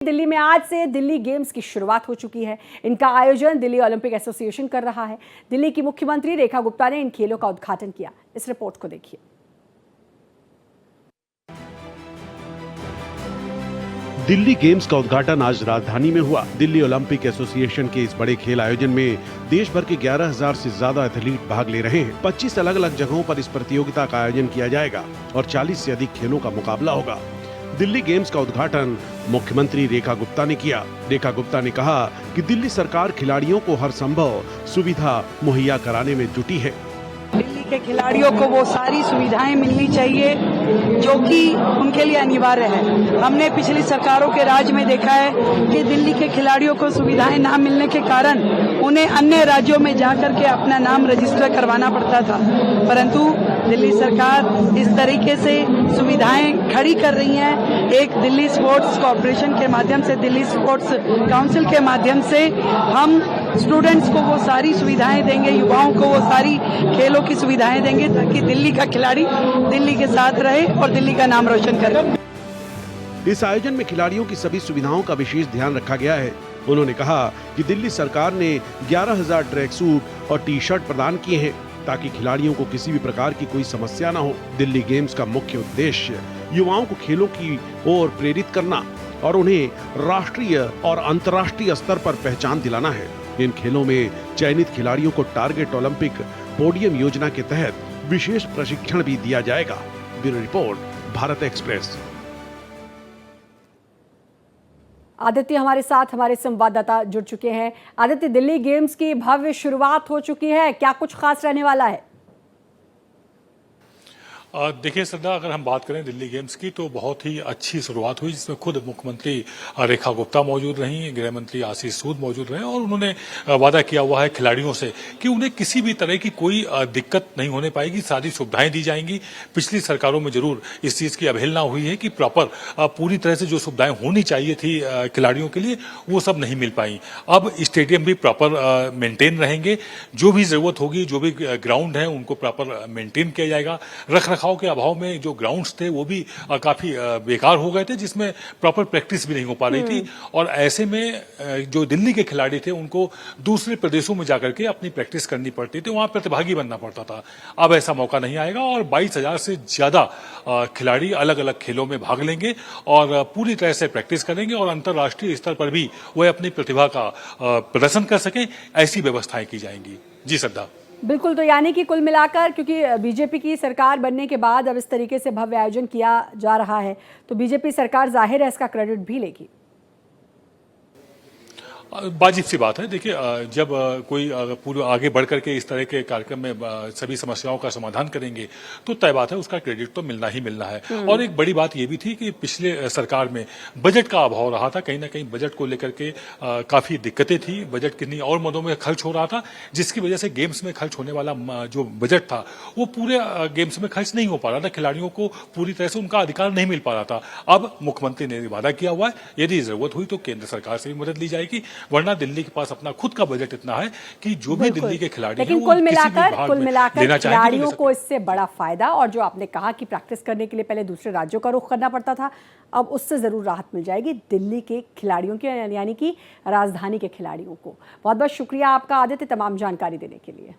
दिल्ली में आज से दिल्ली गेम्स की शुरुआत हो चुकी है। इनका आयोजन दिल्ली ओलंपिक एसोसिएशन कर रहा है। दिल्ली की मुख्यमंत्री रेखा गुप्ता ने इन खेलों का उद्घाटन किया। इस रिपोर्ट को देखिए। दिल्ली गेम्स का उद्घाटन आज राजधानी में हुआ। दिल्ली ओलंपिक एसोसिएशन के इस बड़े खेल आयोजन में देश भर के 11,000 से ज्यादा एथलीट भाग ले रहे हैं। 25 अलग अलग जगहों पर इस प्रतियोगिता का आयोजन किया जाएगा और 40 से अधिक खेलों का मुकाबला होगा। दिल्ली गेम्स का उद्घाटन मुख्यमंत्री रेखा गुप्ता ने किया। रेखा गुप्ता ने कहा कि दिल्ली सरकार खिलाड़ियों को हर संभव सुविधा मुहैया कराने में जुटी है। दिल्ली के खिलाड़ियों को वो सारी सुविधाएं मिलनी चाहिए जो कि उनके लिए अनिवार्य है। हमने पिछली सरकारों के राज में देखा है कि दिल्ली के खिलाड़ियों को सुविधाएं ना मिलने के कारण उन्हें अन्य राज्यों में जाकर के अपना नाम रजिस्टर करवाना पड़ता था, परंतु दिल्ली सरकार इस तरीके से सुविधाएं खड़ी कर रही है। एक दिल्ली स्पोर्ट्स कॉर्पोरेशन के माध्यम से, दिल्ली स्पोर्ट्स काउंसिल के माध्यम से हम स्टूडेंट्स को वो सारी सुविधाएं देंगे, युवाओं को वो सारी खेलों की सुविधाएं देंगे ताकि दिल्ली का खिलाड़ी दिल्ली के साथ रहे और दिल्ली का नाम रोशन करे। इस आयोजन में खिलाड़ियों की सभी सुविधाओं का विशेष ध्यान रखा गया है। उन्होंने कहा कि दिल्ली सरकार ने 11,000 ट्रैक सूट और टी शर्ट प्रदान किए हैं ताकि खिलाड़ियों को किसी भी प्रकार की कोई समस्या न हो। दिल्ली गेम्स का मुख्य उद्देश्य युवाओं को खेलों की ओर प्रेरित करना और उन्हें राष्ट्रीय और अंतर्राष्ट्रीय स्तर पर पहचान दिलाना है। इन खेलों में चयनित खिलाड़ियों को टारगेट ओलंपिक पोडियम योजना के तहत विशेष प्रशिक्षण भी दिया जाएगा। Bureau report, Bharat express. Aditya हमारे साथ, हमारे संवाददाता जुड़ चुके हैं। आदित्य, दिल्ली गेम्स की भव्य शुरुआत हो चुकी है, क्या कुछ खास रहने वाला है? देखिए श्रद्धा, अगर हम बात करें दिल्ली गेम्स की तो बहुत ही अच्छी शुरुआत हुई, जिसमें खुद मुख्यमंत्री रेखा गुप्ता मौजूद रहीं, गृह मंत्री आशीष सूद मौजूद रहे और उन्होंने वादा किया हुआ है खिलाड़ियों से कि उन्हें किसी भी तरह की कोई दिक्कत नहीं होने पाएगी, सारी सुविधाएं दी जाएंगी। पिछली सरकारों में जरूर इस चीज की अवहेलना हुई है कि प्रॉपर पूरी तरह से जो सुविधाएं होनी चाहिए थी खिलाड़ियों के लिए वो सब नहीं मिल पाई। अब स्टेडियम भी प्रॉपर मेंटेन रहेंगे, जो भी जरूरत होगी, जो भी ग्राउंड है उनको प्रॉपर मेंटेन किया जाएगा। रखरखाव के अभाव में जो ग्राउंड्स थे वो भी काफी बेकार हो गए थे, जिसमें प्रॉपर प्रैक्टिस भी नहीं हो पा रही थी और ऐसे में जो दिल्ली के खिलाड़ी थे उनको दूसरे प्रदेशों में जाकर के अपनी प्रैक्टिस करनी पड़ती थी, वहां प्रतिभागी बनना पड़ता था। अब ऐसा मौका नहीं आएगा और 22,000 से ज्यादा खिलाड़ी अलग अलग खेलों में भाग लेंगे और पूरी तरह से प्रैक्टिस करेंगे और अंतर्राष्ट्रीय स्तर पर भी वह अपनी प्रतिभा का प्रदर्शन कर सके, ऐसी व्यवस्थाएं की जाएंगी। जी श्रद्धा। बिल्कुल, तो यानी कि कुल मिलाकर, क्योंकि बीजेपी की सरकार बनने के बाद अब इस तरीके से भव्य आयोजन किया जा रहा है, तो बीजेपी सरकार जाहिर है इसका क्रेडिट भी लेगी। वाजिब सी बात है। देखिए, जब कोई पूरे आगे बढ़ करके इस तरह के कार्यक्रम में सभी समस्याओं का समाधान करेंगे तो तय बात है उसका क्रेडिट तो मिलना ही मिलना है। और एक बड़ी बात ये भी थी कि पिछले सरकार में बजट का अभाव रहा था, कहीं ना कहीं बजट को लेकर के काफी दिक्कतें थी, बजट किन्हीं और मदों में खर्च हो रहा था, जिसकी वजह से गेम्स में खर्च होने वाला जो बजट था वो पूरे गेम्स में खर्च नहीं हो पा रहा था, खिलाड़ियों को पूरी तरह से उनका अधिकार नहीं मिल पा रहा था। अब मुख्यमंत्री ने वादा किया हुआ है, यदि जरूरत हुई तो केंद्र सरकार से भी मदद ली जाएगी, वरना दिल्ली के पास अपना खुद का बजट इतना है कि जो भी दिल्ली के खिलाड़ी लेकिन कुल मिलाकर खिलाड़ियों को इससे बड़ा फायदा, और जो आपने कहा कि प्रैक्टिस करने के लिए पहले दूसरे राज्यों का रुख करना पड़ता था, अब उससे जरूर राहत मिल जाएगी दिल्ली के खिलाड़ियों के, यानी कि राजधानी के खिलाड़ियों को। बहुत बहुत शुक्रिया आपका आदित्य, तमाम जानकारी देने के लिए।